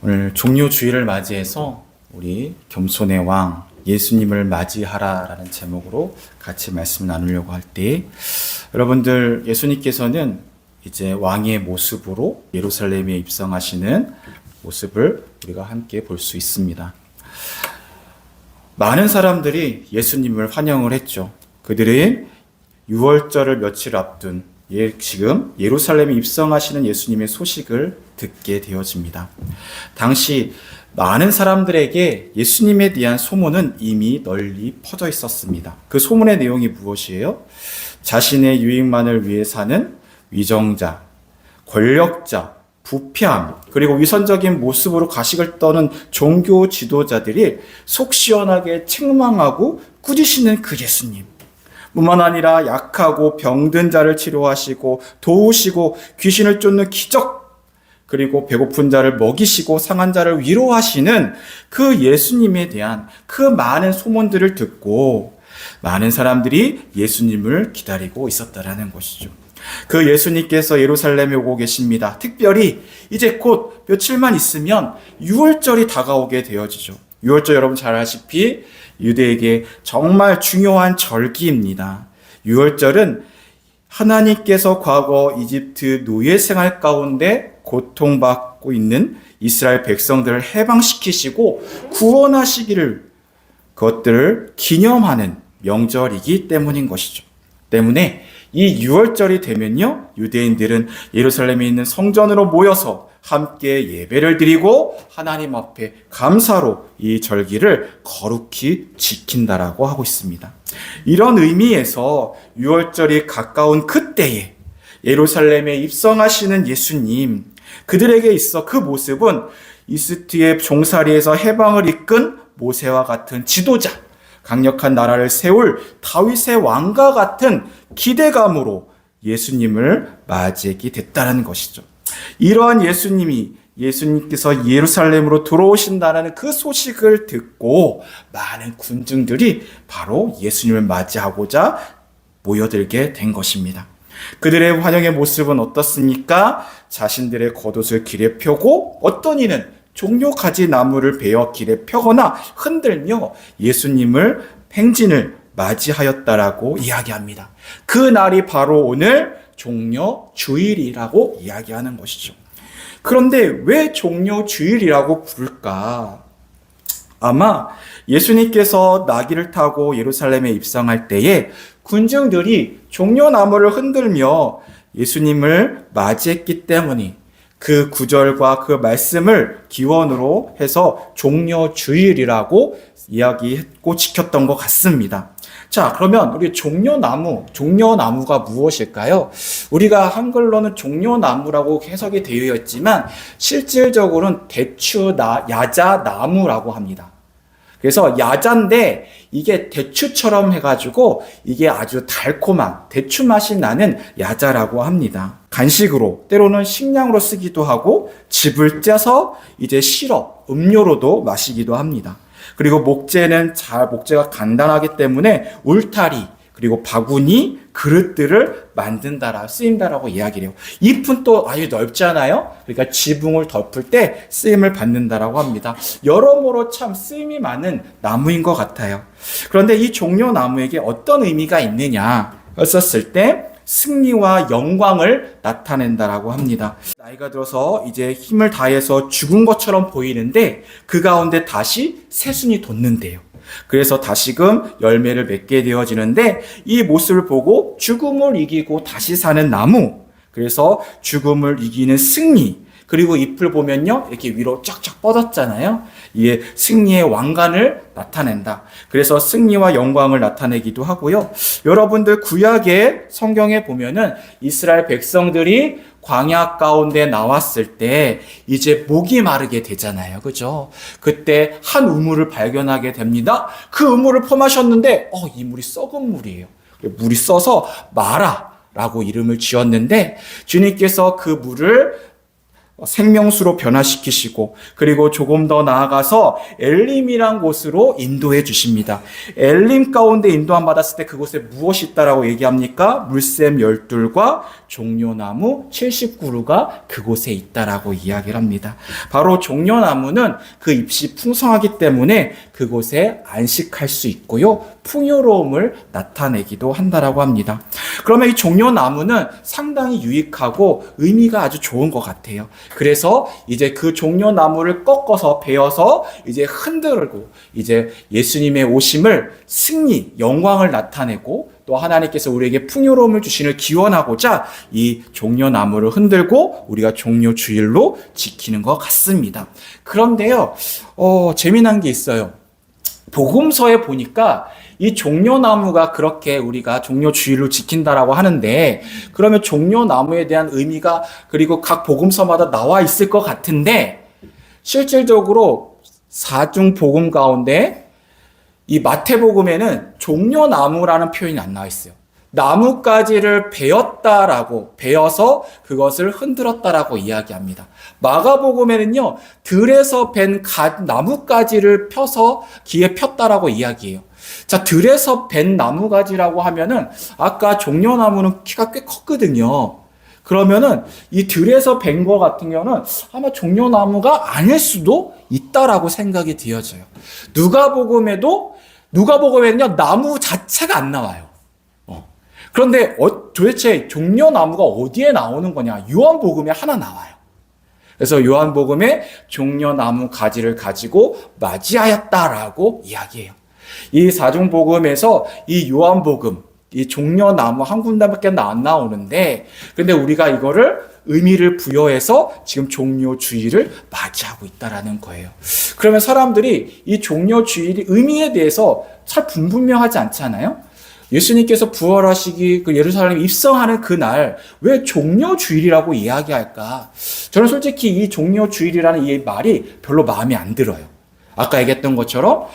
오늘 종료주일을 맞이해서 우리 겸손의 왕 예수님을 맞이하라라는 제목으로 같이 말씀 나누려고 할 때, 여러분들, 예수님께서는 이제 왕의 모습으로 예루살렘에 입성하시는 모습을 우리가 함께 볼 수 있습니다. 많은 사람들이 예수님을 환영을 했죠. 그들은 유월절을 며칠 앞둔 지금 예루살렘에 입성하시는 예수님의 소식을 듣게 되어집니다. 당시 많은 사람들에게 예수님에 대한 소문은 이미 널리 퍼져 있었습니다. 그 소문의 내용이 무엇이에요? 자신의 유익만을 위해 사는 위정자, 권력자, 부패함, 그리고 위선적인 모습으로 가식을 떠는 종교 지도자들이 속 시원하게 책망하고 꾸짖으시는 그 예수님. 뿐만 아니라 약하고 병든 자를 치료하시고 도우시고 귀신을 쫓는 기적, 그리고 배고픈 자를 먹이시고 상한 자를 위로하시는 그 예수님에 대한 그 많은 소문들을 듣고 많은 사람들이 예수님을 기다리고 있었다라는 것이죠. 그 예수님께서 예루살렘에 오고 계십니다. 특별히 이제 곧 며칠만 있으면 유월절이 다가오게 되어지죠. 유월절 여러분 잘 아시피 유대에게 정말 중요한 절기입니다. 유월절은 하나님께서 과거 이집트 노예 생활 가운데 고통받고 있는 이스라엘 백성들을 해방시키시고 구원하시기를 그것들을 기념하는 명절이기 때문인 것이죠. 때문에 이 유월절이 되면요, 유대인들은 예루살렘에 있는 성전으로 모여서 함께 예배를 드리고 하나님 앞에 감사로 이 절기를 거룩히 지킨다라고 하고 있습니다. 이런 의미에서 유월절이 가까운 그때에 예루살렘에 입성하시는 예수님, 그들에게 있어 그 모습은 이집트의 종살이에서 해방을 이끈 모세와 같은 지도자, 강력한 나라를 세울 다윗의 왕과 같은 기대감으로 예수님을 맞이하게 됐다는 것이죠. 이러한 예수님께서 예루살렘으로 들어오신다는 그 소식을 듣고 많은 군중들이 바로 예수님을 맞이하고자 모여들게 된 것입니다. 그들의 환영의 모습은 어떻습니까? 자신들의 겉옷을 길에 펴고 어떤 이는 종려가지 나무를 베어 길에 펴거나 흔들며 예수님을 행진을 맞이하였다라고 이야기합니다. 그 날이 바로 오늘 종려주일이라고 이야기하는 것이죠. 그런데 왜 종려주일이라고 부를까? 아마 예수님께서 나귀를 타고 예루살렘에 입성할 때에 군중들이 종려나무를 흔들며 예수님을 맞이했기 때문이 그 구절과 그 말씀을 기원으로 해서 종려주일이라고 이야기했고 지켰던 것 같습니다. 자, 그러면 우리 종려나무가 무엇일까요? 우리가 한글로는 종려나무라고 해석이 되어 있지만 실질적으로는 야자나무라고 합니다. 그래서 야자인데 이게 대추처럼 해가지고 이게 아주 달콤한 대추 맛이 나는 야자라고 합니다. 간식으로 때로는 식량으로 쓰기도 하고 즙을 짜서 이제 시럽, 음료로도 마시기도 합니다. 그리고 목재가 간단하기 때문에 울타리, 그리고 바구니, 그릇들을 쓰인다라고 이야기를 해요. 잎은 또 아주 넓잖아요. 그러니까 지붕을 덮을 때 쓰임을 받는다라고 합니다. 여러모로 참 쓰임이 많은 나무인 것 같아요. 그런데 이 종려나무에게 어떤 의미가 있느냐 했었을 때 승리와 영광을 나타낸다라고 합니다. 나이가 들어서 이제 힘을 다해서 죽은 것처럼 보이는데 그 가운데 다시 새순이 돋는데요. 그래서 다시금 열매를 맺게 되어지는데 이 모습을 보고 죽음을 이기고 다시 사는 나무, 그래서 죽음을 이기는 승리, 그리고 잎을 보면요 이렇게 위로 쫙쫙 뻗었잖아요. 이게 승리의 왕관을 나타낸다. 그래서 승리와 영광을 나타내기도 하고요. 여러분들 구약의 성경에 보면은 이스라엘 백성들이 광야 가운데 나왔을 때 이제 목이 마르게 되잖아요. 그죠? 그때 한 우물을 발견하게 됩니다. 그 우물을 퍼마셨는데 이 물이 썩은 물이에요. 물이 써서 마라라고 이름을 지었는데 주님께서 그 물을 생명수로 변화시키시고 그리고 조금 더 나아가서 엘림이란 곳으로 인도해 주십니다. 엘림 가운데 인도함 받았을 때 그곳에 무엇이 있다라고 얘기합니까? 물샘 12과 종려나무 70그루가 그곳에 있다라고 이야기를 합니다. 바로 종려나무는 그 잎이 풍성하기 때문에 그곳에 안식할 수 있고요. 풍요로움을 나타내기도 한다라고 합니다. 그러면 이 종려나무는 상당히 유익하고 의미가 아주 좋은 것 같아요. 그래서 이제 그 종려나무를 꺾어서 베어서 이제 흔들고 이제 예수님의 오심을 승리, 영광을 나타내고 또 하나님께서 우리에게 풍요로움을 주시는 기원하고자 이 종려나무를 흔들고 우리가 종려주일로 지키는 것 같습니다. 그런데요, 재미난 게 있어요. 복음서에 보니까 이 종려나무가 그렇게 우리가 종려주일로 지킨다라고 하는데 그러면 종려나무에 대한 의미가 그리고 각 복음서마다 나와 있을 것 같은데 실질적으로 사중 복음 가운데 이 마태복음에는 종려나무라는 표현이 안 나와 있어요. 나뭇가지를 베어서 그것을 흔들었다라고 이야기합니다. 마가복음에는요, 들에서 벤 나뭇가지를 펴서 기에 폈다라고 이야기해요. 자, 들에서 벤 나무가지라고 하면은 아까 종려나무는 키가 꽤 컸거든요. 그러면은 이 들에서 벤 거 같은 경우는 아마 종려나무가 아닐 수도 있다라고 생각이 되어져요. 누가복음에는요, 나무 자체가 안 나와요. 그런데 도대체 종려나무가 어디에 나오는 거냐? 요한복음에 하나 나와요. 그래서 요한복음에 종려나무 가지를 가지고 맞이하였다라고 이야기해요. 이 사중복음에서 이 요한복음, 이 종려나무 한 군데밖에 안 나오는데, 근데 우리가 이거를 의미를 부여해서 지금 종려주일을 맞이하고 있다라는 거예요. 그러면 사람들이 이 종려주일의 의미에 대해서 잘 분명하지 않잖아요? 예수님께서 부활하시기 그 예루살렘에 입성하는 그날 왜 종려주일이라고 이야기할까? 저는 솔직히 이 종려주일이라는 이 말이 별로 마음에 안 들어요. 아까 얘기했던 것처럼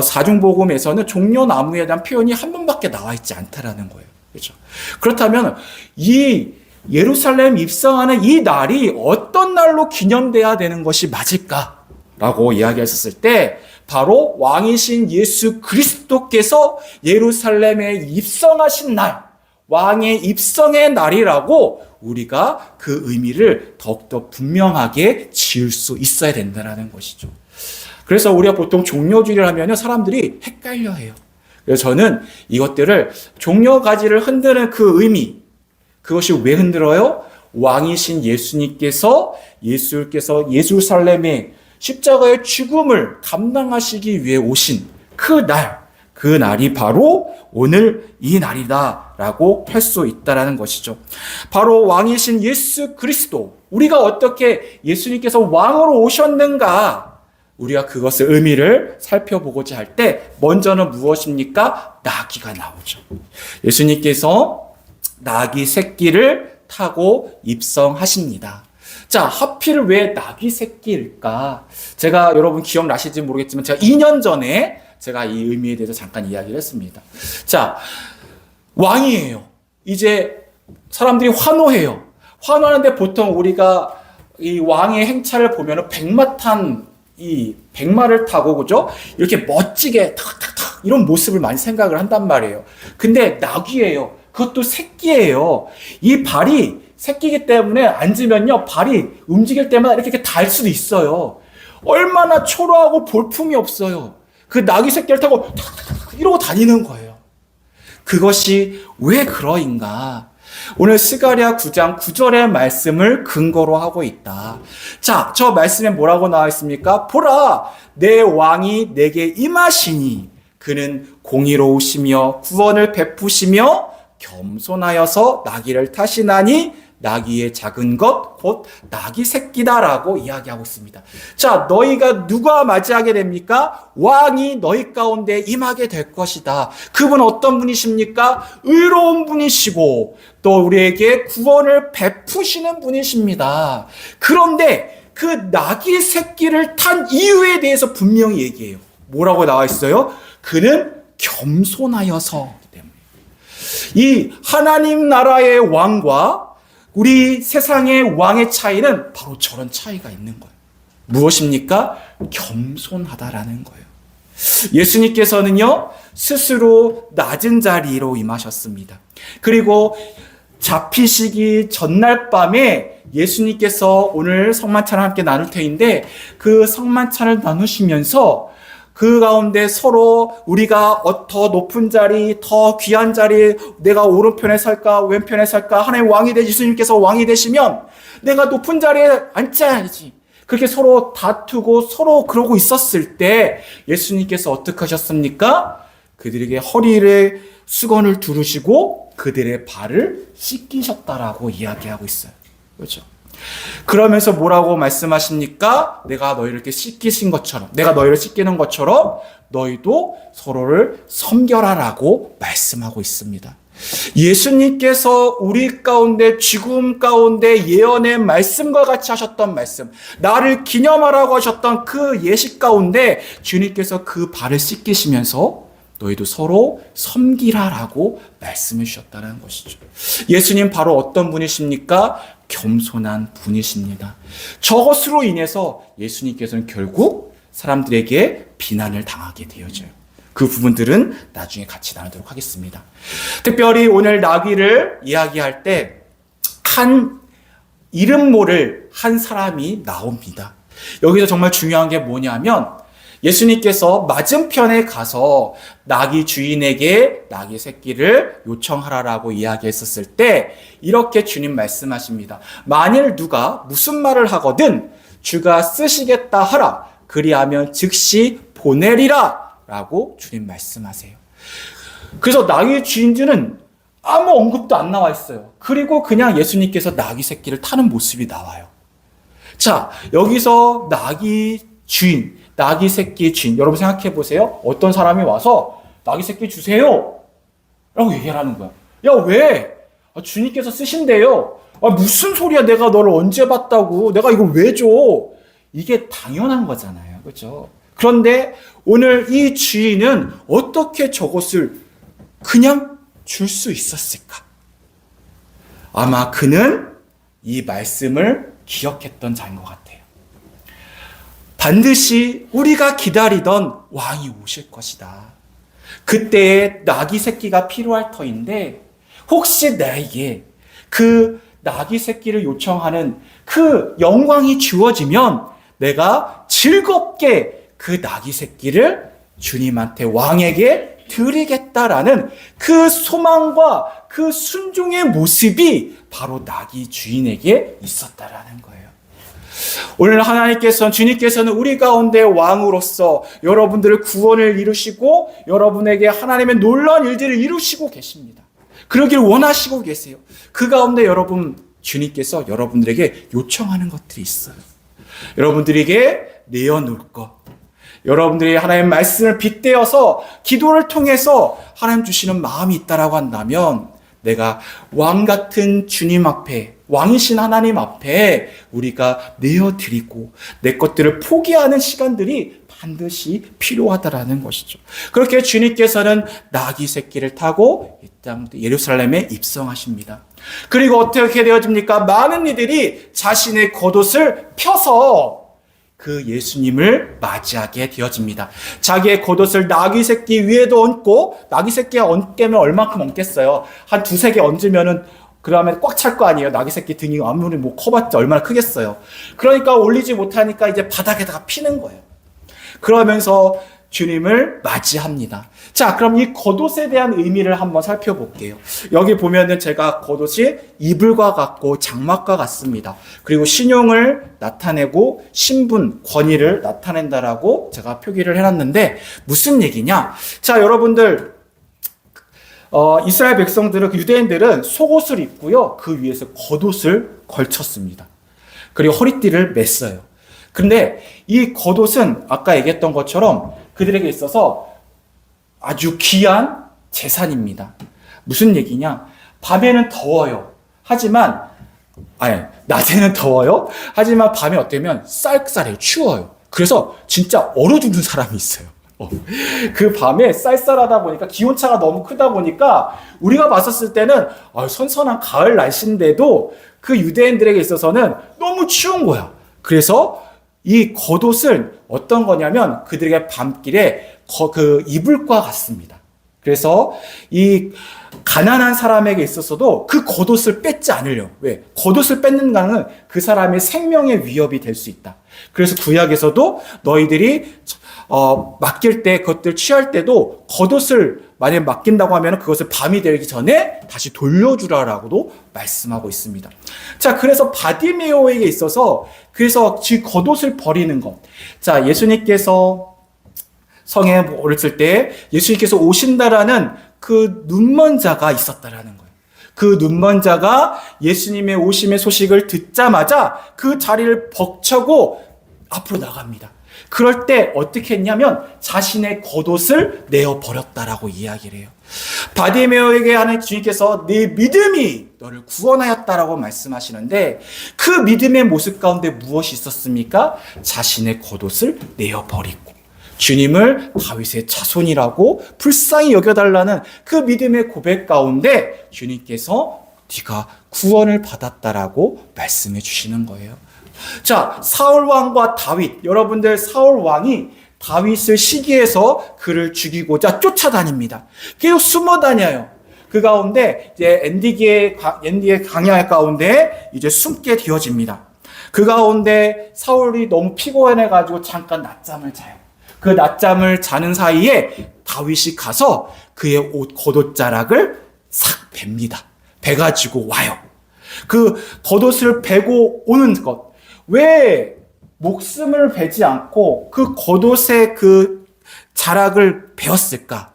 사중복음에서는 종려나무에 대한 표현이 한 번밖에 나와 있지 않다라는 거예요. 그렇죠? 그렇다면 이 예루살렘 입성하는 이 날이 어떤 날로 기념돼야 되는 것이 맞을까라고 이야기했었을 때 바로 왕이신 예수 그리스도께서 예루살렘에 입성하신 날, 왕의 입성의 날이라고 우리가 그 의미를 더욱더 분명하게 지을 수 있어야 된다는 것이죠. 그래서 우리가 보통 종려주일을 하면 사람들이 헷갈려해요. 그래서 저는 이것들을 종려가지를 흔드는 그 의미, 그것이 왜 흔들어요? 왕이신 예수님께서 예루살렘에 십자가의 죽음을 감당하시기 위해 오신 그 날이 바로 오늘 이 날이다라고 할 수 있다라는 것이죠. 바로 왕이신 예수 그리스도, 우리가 어떻게 예수님께서 왕으로 오셨는가, 우리가 그것의 의미를 살펴보고자 할 때 먼저는 무엇입니까? 나귀가 나오죠. 예수님께서 나귀 새끼를 타고 입성하십니다. 자, 하필 왜 나귀 새끼일까? 제가 여러분 기억나실지 모르겠지만 제가 2년 전에 제가 이 의미에 대해서 잠깐 이야기를 했습니다. 자, 왕이에요. 이제 사람들이 환호해요. 환호하는데 보통 우리가 이 왕의 행차를 보면은 백마를 타고, 그죠? 이렇게 멋지게 탁탁탁 이런 모습을 많이 생각을 한단 말이에요. 근데 나귀예요. 그것도 새끼예요. 이 발이 새끼이기 때문에 앉으면요, 발이 움직일 때마다 이렇게 달 수도 있어요. 얼마나 초라하고 볼품이 없어요. 그 나귀 새끼를 타고 탁탁탁 이러고 다니는 거예요. 그것이 왜 그러인가? 오늘 스가랴 9장 9절의 말씀을 근거로 하고 있다. 자, 저 말씀에 뭐라고 나와 있습니까? 보라, 내 왕이 내게 임하시니 그는 공의로우시며 구원을 베푸시며 겸손하여서 나귀를 타시나니 나귀의 작은 것 곧 나귀 새끼다라고 이야기하고 있습니다. 자, 너희가 누가 맞이하게 됩니까? 왕이 너희 가운데 임하게 될 것이다. 그분 어떤 분이십니까? 의로운 분이시고 또 우리에게 구원을 베푸시는 분이십니다. 그런데 그 나귀 새끼를 탄 이유에 대해서 분명히 얘기해요. 뭐라고 나와 있어요? 그는 겸손하여서 때문에. 이 하나님 나라의 왕과 우리 세상의 왕의 차이는 바로 저런 차이가 있는 거예요. 무엇입니까? 겸손하다라는 거예요. 예수님께서는요, 스스로 낮은 자리로 임하셨습니다. 그리고 잡히시기 전날 밤에 예수님께서 오늘 성만찬을 함께 나눌 터인데 그 성만찬을 나누시면서 그 가운데 서로 우리가 더 높은 자리, 더 귀한 자리, 내가 오른편에 설까 왼편에 설까, 하나님 왕이 되시, 예수님께서 왕이 되시면 내가 높은 자리에 앉아야지. 그렇게 서로 다투고 서로 그러고 있었을 때 예수님께서 어떻게 하셨습니까? 그들에게 허리를 수건을 두르시고 그들의 발을 씻기셨다라고 이야기하고 있어요. 그렇죠? 그러면서 뭐라고 말씀하십니까? 내가 너희를 이렇게 씻기신 것처럼, 내가 너희를 씻기는 것처럼 너희도 서로를 섬겨라라고 말씀하고 있습니다. 예수님께서 우리 가운데 죽음 가운데 예언의 말씀과 같이 하셨던 말씀, 나를 기념하라고 하셨던 그 예식 가운데 주님께서 그 발을 씻기시면서 너희도 서로 섬기라라고 말씀해 주셨다는 것이죠. 예수님 바로 어떤 분이십니까? 겸손한 분이십니다. 저것으로 인해서 예수님께서는 결국 사람들에게 비난을 당하게 되어져요. 그 부분들은 나중에 같이 나누도록 하겠습니다. 특별히 오늘 나귀를 이야기할 때 한 이름 모를 한 사람이 나옵니다. 여기서 정말 중요한 게 뭐냐면 예수님께서 맞은편에 가서 나귀 주인에게 나귀 새끼를 요청하라라고 이야기했었을 때 이렇게 주님 말씀하십니다. 만일 누가 무슨 말을 하거든 주가 쓰시겠다 하라. 그리하면 즉시 보내리라 라고 주님 말씀하세요. 그래서 나귀 주인들은 아무 언급도 안 나와 있어요. 그리고 그냥 예수님께서 나귀 새끼를 타는 모습이 나와요. 자, 여기서 나귀 주인, 나귀 새끼 주인, 여러분 생각해 보세요. 어떤 사람이 와서 나귀 새끼 주세요 라고 얘기를 하는 거야. 야, 왜? 주님께서 쓰신대요. 무슨 소리야, 내가 너를 언제 봤다고, 내가 이걸 왜 줘? 이게 당연한 거잖아요. 그렇죠? 그런데 오늘 이 주인은 어떻게 저것을 그냥 줄 수 있었을까? 아마 그는 이 말씀을 기억했던 자인 것 같아요. 반드시 우리가 기다리던 왕이 오실 것이다. 그때에 나귀 새끼가 필요할 터인데 혹시 나에게 그 나귀 새끼를 요청하는 그 영광이 주어지면 내가 즐겁게 그 나귀 새끼를 주님한테 왕에게 드리겠다라는 그 소망과 그 순종의 모습이 바로 나귀 주인에게 있었다라는 거예요. 오늘 주님께서는 우리 가운데 왕으로서 여러분들의 구원을 이루시고 여러분에게 하나님의 놀라운 일들을 이루시고 계십니다. 그러길 원하시고 계세요. 그 가운데 주님께서 여러분들에게 요청하는 것들이 있어요. 여러분들에게 내어놓을 것, 여러분들이 하나님의 말씀을 빗대어서 기도를 통해서 하나님 주시는 마음이 있다라고 한다면 내가 왕 같은 주님 앞에, 왕이신 하나님 앞에 우리가 내어드리고 내 것들을 포기하는 시간들이 반드시 필요하다라는 것이죠. 그렇게 주님께서는 나귀 새끼를 타고 이 땅 예루살렘에 입성하십니다. 그리고 어떻게 되어집니까? 많은 이들이 자신의 겉옷을 펴서 그 예수님을 맞이하게 되어집니다. 자기의 겉옷을 나귀 새끼 위에도 얹고, 나귀 새끼가 얹게면 얼만큼 얹겠어요? 한 두세 개 얹으면은 그 다음에 꽉 찰 거 아니에요? 나귀 새끼 등이 아무리 커봤자 얼마나 크겠어요? 그러니까 올리지 못하니까 이제 바닥에다가 피는 거예요. 그러면서 주님을 맞이합니다. 자, 그럼 이 겉옷에 대한 의미를 한번 살펴볼게요. 여기 보면은 제가 겉옷이 이불과 같고 장막과 같습니다. 그리고 신용을 나타내고 신분, 권위를 나타낸다라고 제가 표기를 해놨는데 무슨 얘기냐? 자, 여러분들 이스라엘 백성들은, 유대인들은 속옷을 입고요. 그 위에서 겉옷을 걸쳤습니다. 그리고 허리띠를 맸어요. 근데 이 겉옷은 아까 얘기했던 것처럼 그들에게 있어서 아주 귀한 재산입니다. 무슨 얘기냐? 밤에는 더워요. 낮에는 더워요. 하지만 밤에 어때면 쌀쌀해요. 추워요. 그래서 진짜 얼어 죽는 사람이 있어요. 그 밤에 쌀쌀하다 보니까 기온차가 너무 크다 보니까 우리가 봤었을 때는 선선한 가을 날씨인데도 그 유대인들에게 있어서는 너무 추운 거야. 그래서 이 겉옷은 어떤 거냐면 그들에게 밤길에 그 이불과 같습니다. 그래서 이 가난한 사람에게 있어서도 그 겉옷을 뺏지 않으려. 왜? 겉옷을 뺏는 거는 그 사람의 생명의 위협이 될 수 있다. 그래서 구약에서도 너희들이 맡길 때 그것들 취할 때도 겉옷을 만약에 맡긴다고 하면 그것을 밤이 되기 전에 다시 돌려주라라고도 말씀하고 있습니다. 자, 그래서 바디메오에게 있어서 그래서 겉옷을 버리는 것. 자, 예수님께서 성에 오르실 때 예수님께서 오신다라는 그 눈먼 자가 있었다라는 거예요. 그 눈먼 자가 예수님의 오심의 소식을 듣자마자 그 자리를 벅차고 앞으로 나갑니다. 그럴 때 어떻게 했냐면 자신의 겉옷을 내어버렸다라고 이야기를 해요. 바디메오에게 하는 주님께서 네 믿음이 너를 구원하였다라고 말씀하시는데 그 믿음의 모습 가운데 무엇이 있었습니까? 자신의 겉옷을 내어버리고 주님을 다윗의 자손이라고 불쌍히 여겨달라는 그 믿음의 고백 가운데 주님께서 네가 구원을 받았다라고 말씀해 주시는 거예요. 자, 사울 왕과 다윗, 여러분들 사울 왕이 다윗을 시기해서 그를 죽이고자 쫓아다닙니다. 계속 숨어 다녀요. 그 가운데 이제 엔디기의 강야 가운데 이제 숨게 되어집니다. 그 가운데 사울이 너무 피곤해가지고 잠깐 낮잠을 자요. 그 낮잠을 자는 사이에 다윗이 가서 그의 옷 겉옷자락을 싹 뱁니다. 베가지고 와요. 그 겉옷을 베고 오는 것. 왜 목숨을 베지 않고 그 겉옷의 그 자락을 베었을까?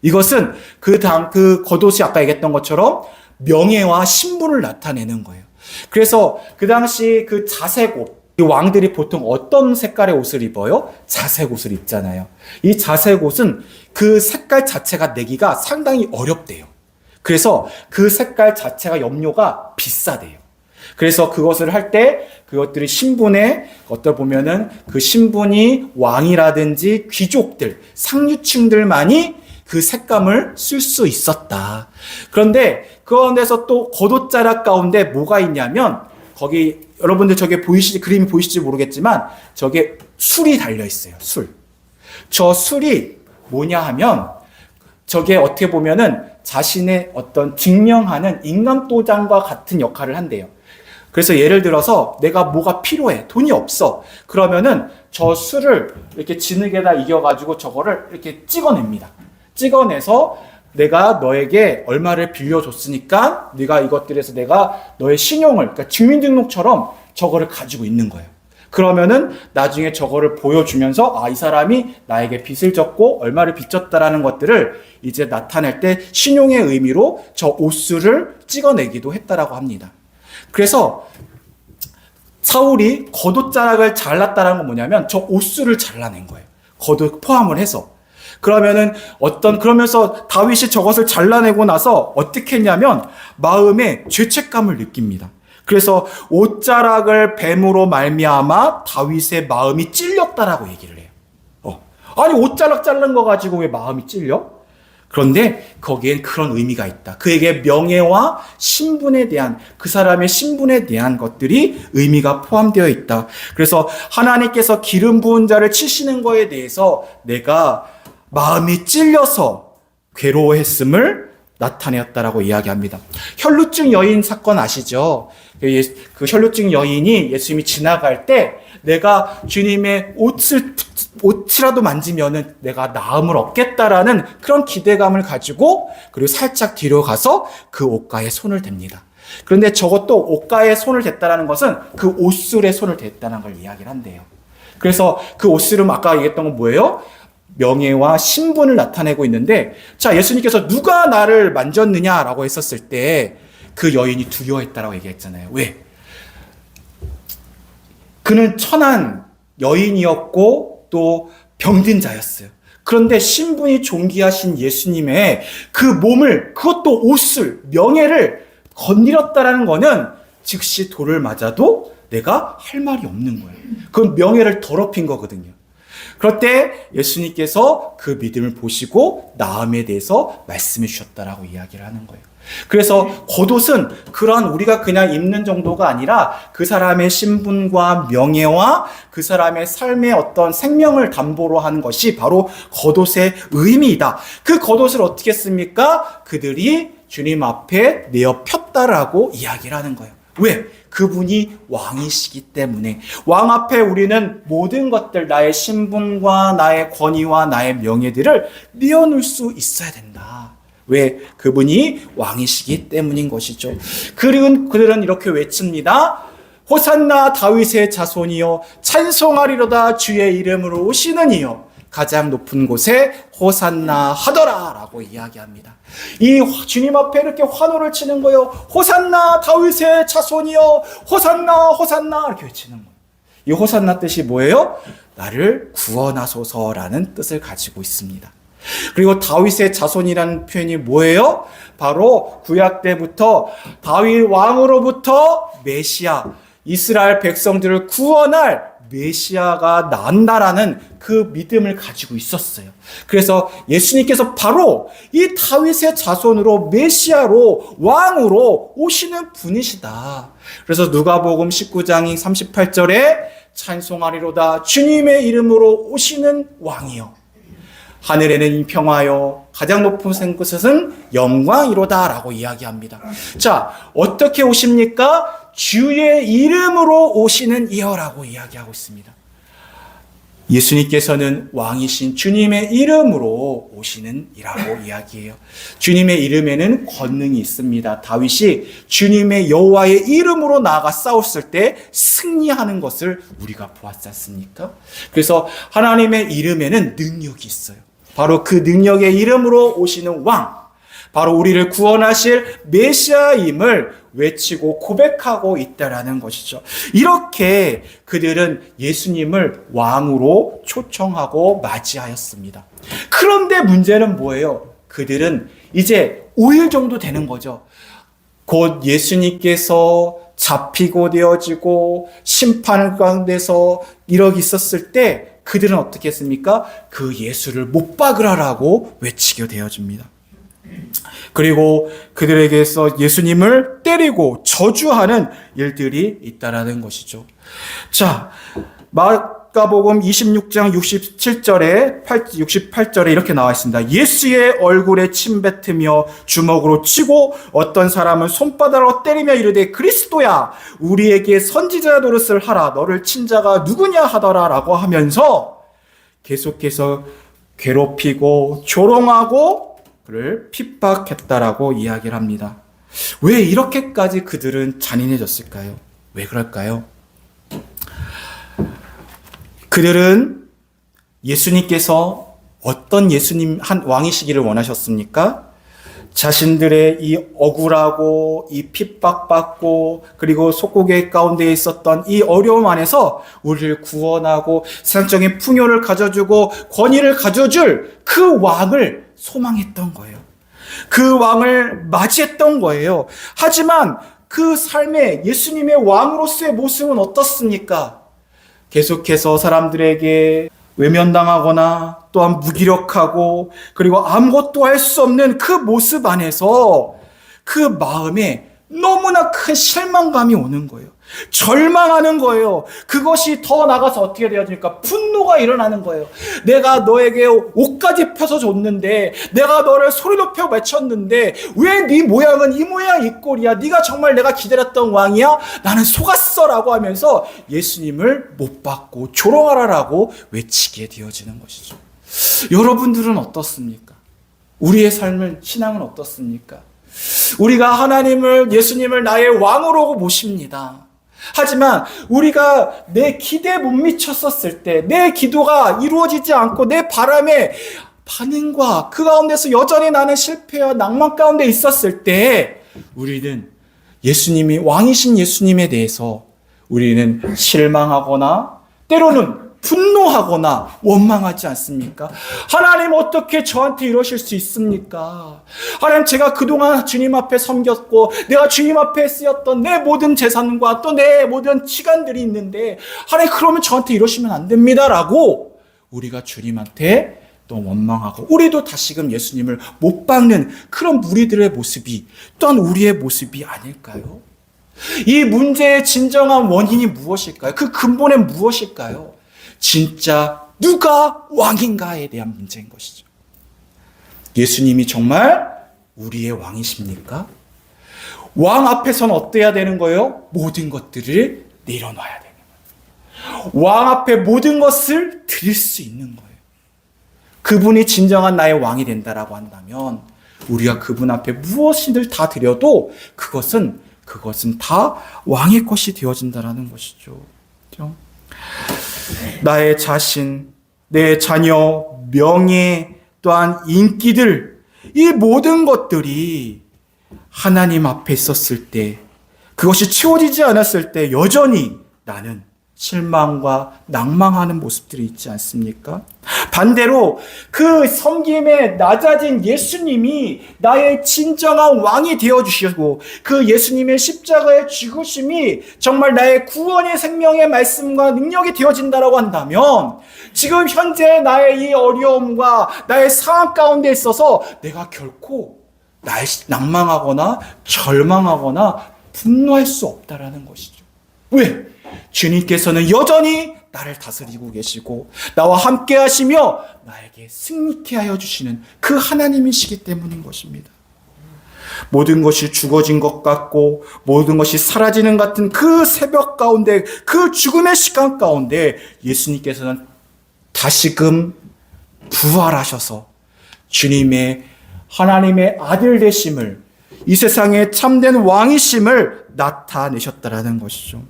이것은 그 겉옷이 아까 얘기했던 것처럼 명예와 신분을 나타내는 거예요. 그래서 그 당시 그 자색 옷, 이 왕들이 보통 어떤 색깔의 옷을 입어요? 자색 옷을 입잖아요. 이 자색 옷은 그 색깔 자체가 내기가 상당히 어렵대요. 그래서 그 색깔 자체가 염료가 비싸대요. 그래서 그것을 할 때 그것들이 신분에 어떨 보면은 그 신분이 왕이라든지 귀족들, 상류층들만이 그 색감을 쓸 수 있었다. 그런데 그 가운데서 또 겉옷자락 가운데 뭐가 있냐면 거기 여러분들 저게 그림이 보이실지 모르겠지만 저게 술이 달려 있어요. 술. 저 술이 뭐냐 하면 저게 어떻게 보면은 자신의 어떤 증명하는 인감도장과 같은 역할을 한대요. 그래서 예를 들어서 내가 뭐가 필요해. 돈이 없어. 그러면은 저 술을 이렇게 진흙에다 이겨가지고 저거를 이렇게 찍어냅니다. 찍어내서 내가 너에게 얼마를 빌려줬으니까 네가 이것들에서 내가 너의 신용을, 그러니까 주민등록처럼 저거를 가지고 있는 거예요. 그러면은 나중에 저거를 보여주면서 이 사람이 나에게 빚을 졌고 얼마를 빚졌다라는 것들을 이제 나타낼 때 신용의 의미로 저 옷술을 찍어내기도 했다라고 합니다. 그래서 사울이 겉옷자락을 잘랐다는 건 뭐냐면 저 옷술을 잘라낸 거예요. 겉옷 포함을 해서. 그러면서 다윗이 저것을 잘라내고 나서 어떻게 했냐면 마음에 죄책감을 느낍니다. 그래서 옷자락을 뱀으로 말미암아 다윗의 마음이 찔렸다라고 얘기를 해요. 아니 옷자락 자른 거 가지고 왜 마음이 찔려? 그런데 거기엔 그런 의미가 있다. 그에게 명예와 신분에 대한, 그 사람의 신분에 대한 것들이 의미가 포함되어 있다. 그래서 하나님께서 기름 부은 자를 치시는 거에 대해서 내가 마음이 찔려서 괴로워했음을 나타내었다라고 이야기합니다. 혈루증 여인 사건 아시죠? 그 혈루증 여인이 예수님이 지나갈 때 내가 주님의 옷이라도 만지면은 내가 나음을 얻겠다라는 그런 기대감을 가지고 그리고 살짝 뒤로 가서 그 옷가에 손을 댑니다. 그런데 저것도 옷가에 손을 댔다라는 것은 그 옷술에 손을 댔다는 걸 이야기를 한대요. 그래서 그 옷술은 아까 얘기했던 건 뭐예요? 명예와 신분을 나타내고 있는데, 자, 예수님께서 누가 나를 만졌느냐라고 했었을 때 그 여인이 두려워했다라고 얘기했잖아요. 왜? 그는 천한 여인이었고 또 병든 자였어요. 그런데 신분이 존귀하신 예수님의 그 몸을, 그것도 옷을, 명예를 건드렸다라는 거는 즉시 돌을 맞아도 내가 할 말이 없는 거예요. 그건 명예를 더럽힌 거거든요. 그럴 때 예수님께서 그 믿음을 보시고 나음에 대해서 말씀해 주셨다라고 이야기를 하는 거예요. 그래서 겉옷은 그러한 우리가 그냥 입는 정도가 아니라 그 사람의 신분과 명예와 그 사람의 삶의 어떤 생명을 담보로 하는 것이 바로 겉옷의 의미이다. 그 겉옷을 어떻게 씁니까? 그들이 주님 앞에 내어 폈다라고 이야기를 하는 거예요. 왜? 그분이 왕이시기 때문에. 왕 앞에 우리는 모든 것들, 나의 신분과 나의 권위와 나의 명예들을 내어놓을 수 있어야 된다. 왜? 그분이 왕이시기 때문인 것이죠. 그리고 그들은 이렇게 외칩니다. 호산나 다윗의 자손이여, 찬송하리로다 주의 이름으로 오시는 이여, 가장 높은 곳에 호산나 하더라 라고 이야기합니다. 이 주님 앞에 이렇게 환호를 치는 거예요. 호산나 다윗의 자손이여, 호산나 호산나 이렇게 외치는 거예요. 이 호산나 뜻이 뭐예요? 나를 구원하소서라는 뜻을 가지고 있습니다. 그리고 다윗의 자손이라는 표현이 뭐예요? 바로 구약 때부터 다윗 왕으로부터 메시아, 이스라엘 백성들을 구원할 메시아가 난다라는 그 믿음을 가지고 있었어요. 그래서 예수님께서 바로 이 다윗의 자손으로 메시아로 왕으로 오시는 분이시다. 그래서 누가복음 19장 38절에 찬송하리로다 주님의 이름으로 오시는 왕이요, 하늘에는 평화요, 가장 높은 곳은 영광이로다 라고 이야기합니다. 자, 어떻게 오십니까? 주의 이름으로 오시는 이여라고 이야기하고 있습니다. 예수님께서는 왕이신 주님의 이름으로 오시는 이라고 이야기해요. 주님의 이름에는 권능이 있습니다. 다윗이 주님의 여호와의 이름으로 나아가 싸웠을 때 승리하는 것을 우리가 보았지 않습니까? 그래서 하나님의 이름에는 능력이 있어요. 바로 그 능력의 이름으로 오시는 왕, 바로 우리를 구원하실 메시아임을 외치고 고백하고 있다라는 것이죠. 이렇게 그들은 예수님을 왕으로 초청하고 맞이하였습니다. 그런데 문제는 뭐예요? 그들은 이제 5일 정도 되는 거죠. 곧 예수님께서 잡히고 되어지고 심판 가운데서 이러고 있었을 때 그들은 어떻게 했습니까? 그 예수를 못 박으라라고 외치게 되어집니다. 그리고 그들에게서 예수님을 때리고 저주하는 일들이 있다라는 것이죠. 자, 마가복음 26장 68절에 이렇게 나와 있습니다. 예수의 얼굴에 침 뱉으며 주먹으로 치고 어떤 사람은 손바닥으로 때리며 이르되 그리스도야 우리에게 선지자 노릇을 하라, 너를 친 자가 누구냐 하더라 라고 하면서 계속해서 괴롭히고 조롱하고 그를 핍박했다라고 이야기를 합니다. 왜 이렇게까지 그들은 잔인해졌을까요? 왜 그럴까요? 그들은 예수님께서 어떤 예수님 한 왕이시기를 원하셨습니까? 자신들의 이 억울하고 이 핍박받고 그리고 속국의 가운데 있었던 이 어려움 안에서 우리를 구원하고 세상적인 풍요를 가져주고 권위를 가져줄 그 왕을 소망했던 거예요. 그 왕을 맞이했던 거예요. 하지만 그 삶의 예수님의 왕으로서의 모습은 어떻습니까? 계속해서 사람들에게 외면당하거나 또한 무기력하고 그리고 아무것도 할 수 없는 그 모습 안에서 그 마음에 너무나 큰 실망감이 오는 거예요. 절망하는 거예요. 그것이 더 나가서 어떻게 되어집니까? 분노가 일어나는 거예요. 내가 너에게 옷까지 펴서 줬는데, 내가 너를 소리 높여 외쳤는데 왜 네 모양은 이 모양 이 꼴이야? 네가 정말 내가 기다렸던 왕이야? 나는 속았어라고 하면서 예수님을 못 받고 조롱하라라고 외치게 되어지는 것이죠. 여러분들은 어떻습니까? 우리의 삶은 신앙은 어떻습니까? 우리가 하나님을, 예수님을 나의 왕으로 모십니다. 하지만 우리가 내 기대에 못 미쳤었을 때, 내 기도가 이루어지지 않고 내 바람의 반응과 그 가운데서 여전히 나는 실패와 낭만 가운데 있었을 때 우리는 예수님이 왕이신 예수님에 대해서 우리는 실망하거나 때로는 분노하거나 원망하지 않습니까? 하나님 어떻게 저한테 이러실 수 있습니까? 하나님 제가 그동안 주님 앞에 섬겼고 내가 주님 앞에 쓰였던 내 모든 재산과 또 내 모든 시간들이 있는데 하나님 그러면 저한테 이러시면 안 됩니다라고 우리가 주님한테 또 원망하고 우리도 다시금 예수님을 못 박는 그런 무리들의 모습이 또한 우리의 모습이 아닐까요? 이 문제의 진정한 원인이 무엇일까요? 그 근본은 무엇일까요? 진짜 누가 왕인가에 대한 문제인 것이죠. 예수님이 정말 우리의 왕이십니까? 왕 앞에서는 어때야 되는 거예요? 모든 것들을 내려놔야 되는 거예요. 왕 앞에 모든 것을 드릴 수 있는 거예요. 그분이 진정한 나의 왕이 된다라고 한다면 우리가 그분 앞에 무엇이든 다 드려도 그것은 다 왕의 것이 되어진다라는 것이죠. 그렇죠? 나의 자신, 내 자녀, 명예, 또한 인기들, 이 모든 것들이 하나님 앞에 있었을 때, 그것이 채워지지 않았을 때 여전히 나는 실망과 낭망하는 모습들이 있지 않습니까? 반대로 그 섬김에 낮아진 예수님이 나의 진정한 왕이 되어주시고 그 예수님의 십자가의 죽으심이 정말 나의 구원의 생명의 말씀과 능력이 되어진다고 한다면 지금 현재 나의 이 어려움과 나의 상황 가운데 있어서 내가 결코 낭망하거나 절망하거나 분노할 수 없다라는 것이죠. 왜? 주님께서는 여전히 나를 다스리고 계시고 나와 함께 하시며 나에게 승리케 하여 주시는 그 하나님이시기 때문인 것입니다. 모든 것이 죽어진 것 같고 모든 것이 사라지는 같은 그 새벽 가운데 그 죽음의 시간 가운데 예수님께서는 다시금 부활하셔서 주님의 하나님의 아들 되심을 이 세상의 참된 왕이심을 나타내셨다라는 것이죠.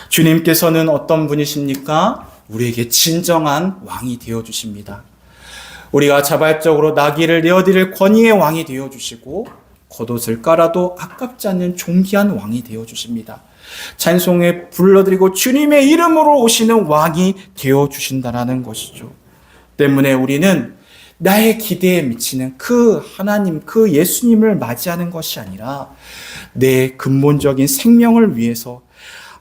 주님께서는 어떤 분이십니까? 우리에게 진정한 왕이 되어주십니다. 우리가 자발적으로 나귀를 내어드릴 권위의 왕이 되어주시고 겉옷을 깔아도 아깝지 않는 존귀한 왕이 되어주십니다. 찬송에 불러드리고 주님의 이름으로 오시는 왕이 되어주신다는 것이죠. 때문에 우리는 나의 기대에 미치는 그 하나님, 그 예수님을 맞이하는 것이 아니라 내 근본적인 생명을 위해서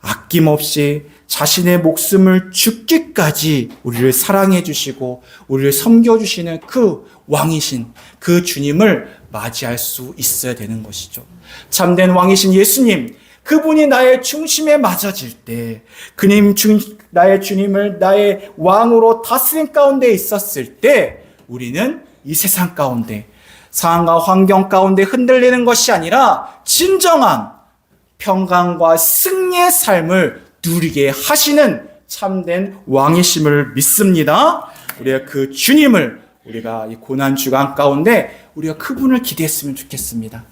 아낌없이 자신의 목숨을 죽기까지 우리를 사랑해 주시고 우리를 섬겨주시는 그 왕이신 그 주님을 맞이할 수 있어야 되는 것이죠. 참된 왕이신 예수님, 그분이 나의 중심에 맞아질 때, 나의 주님을 나의 왕으로 다스림 가운데 있었을 때 우리는 이 세상 가운데 상황과 환경 가운데 흔들리는 것이 아니라 진정한 평강과 승리의 삶을 누리게 하시는 참된 왕이심을 믿습니다. 우리가 그 주님을 우리가 이 고난 주간 가운데 우리가 그분을 기대했으면 좋겠습니다.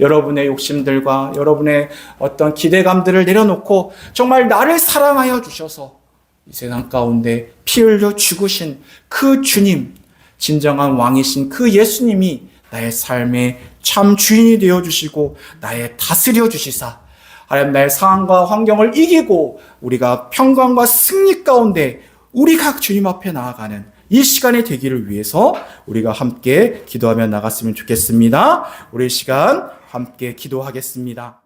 여러분의 욕심들과 여러분의 어떤 기대감들을 내려놓고 정말 나를 사랑하여 주셔서 이 세상 가운데 피 흘려 죽으신 그 주님, 진정한 왕이신 그 예수님이 나의 삶의 참 주인이 되어주시고 나의 다스려 주시사 하나님 나의 상황과 환경을 이기고 우리가 평강과 승리 가운데 우리가 주님 앞에 나아가는 이 시간이 되기를 위해서 우리가 함께 기도하며 나갔으면 좋겠습니다. 우리 시간 함께 기도하겠습니다.